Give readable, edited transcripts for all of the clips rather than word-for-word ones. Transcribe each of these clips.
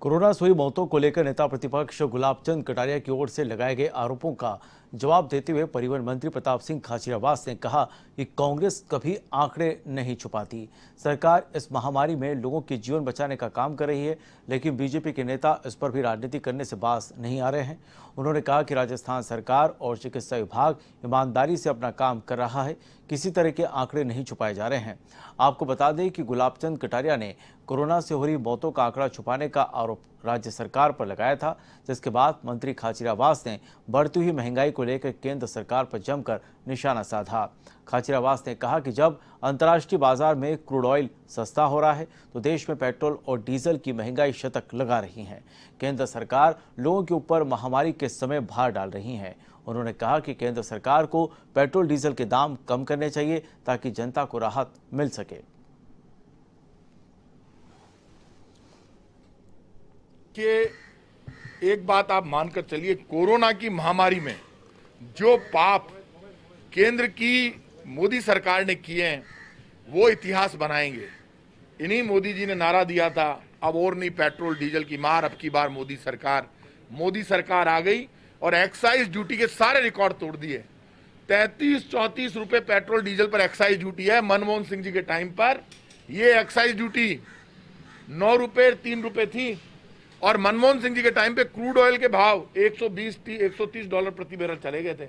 Corona से हुई मौतों को लेकर नेता प्रतिपक्ष गुलाब चंद कटारिया की ओर से लगाए गए आरोपों का जवाब देते हुए परिवहन मंत्री प्रताप सिंह खाचरियावास ने कहा कि कांग्रेस कभी आंकड़े नहीं छुपाती। सरकार इस महामारी में लोगों के जीवन बचाने का काम कर रही है, लेकिन बीजेपी के नेता इस पर भी राजनीति करने से बाज नहीं आ रहे हैं। उन्होंने कहा कि राजस्थान सरकार और चिकित्सा विभाग ईमानदारी से अपना काम कर रहा है, किसी तरह के आंकड़े नहीं छुपाए जा रहे हैं। आपको बता दें कि गुलाब चंद कटारिया ने कोरोना से हो रही मौतों का आंकड़ा छुपाने का आरोप राज्य सरकार पर लगाया था, जिसके बाद मंत्री खाचरियावास ने बढ़ती हुई महंगाई को लेकर केंद्र सरकार पर जमकर निशाना साधा। खाचरियावास ने कहा कि जब अंतर्राष्ट्रीय बाजार में क्रूड ऑयल सस्ता हो रहा है तो देश में पेट्रोल और डीजल की महंगाई शतक लगा रही है। केंद्र सरकार लोगों के ऊपर महामारी के समय भार डाल रही है। उन्होंने कहा कि केंद्र सरकार को पेट्रोल डीजल के दाम कम करने चाहिए ताकि जनता को राहत मिल सके। कि एक बात आप मानकर चलिए, कोरोना की महामारी में जो पाप केंद्र की मोदी सरकार ने किए हैं वो इतिहास बनाएंगे। इन्हीं मोदी जी ने नारा दिया था, अब और नहीं पेट्रोल डीजल की मार, अब की बार मोदी सरकार आ गई और एक्साइज ड्यूटी के सारे रिकॉर्ड तोड़ दिए। 33-34 रुपए पेट्रोल डीजल पर एक्साइज ड्यूटी है। मनमोहन सिंह जी के टाइम पर ये एक्साइज ड्यूटी 9 रुपए 3 रुपए थी और मनमोहन सिंह जी के टाइम पे क्रूड ऑयल के भाव 120-130 डॉलर प्रति बैरल चले गए थे।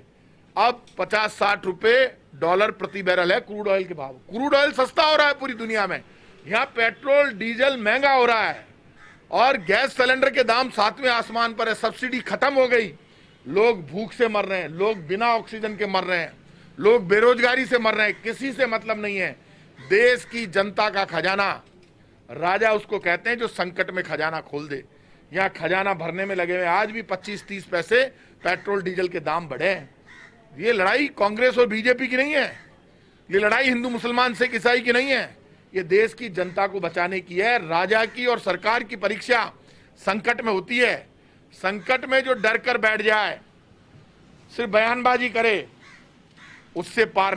अब 50-60 रुपए डॉलर प्रति बैरल है क्रूड ऑयल के भाव। क्रूड ऑयल सस्ता हो रहा है पूरी दुनिया में, यहाँ पेट्रोल डीजल महंगा हो रहा है और गैस सिलेंडर के दाम 7वें आसमान पर है। सब्सिडी खत्म हो गई, लोग भूख से मर रहे हैं, लोग बिना ऑक्सीजन के मर रहे हैं, लोग बेरोजगारी से मर रहे हैं। किसी से मतलब नहीं है। देश की जनता का खजाना, राजा उसको कहते हैं जो संकट में खजाना खोल दे। यहाँ खजाना भरने में लगे हुए आज भी 25-30 पैसे पेट्रोल डीजल के दाम बढ़े हैं। ये लड़ाई कांग्रेस और बीजेपी की नहीं है, ये लड़ाई हिंदू मुसलमान सिख ईसाई की नहीं है, ये देश की जनता को बचाने की है। राजा की और सरकार की परीक्षा संकट में होती है। संकट में जो डर कर बैठ जाए, सिर्फ बयानबाजी करे, उससे पार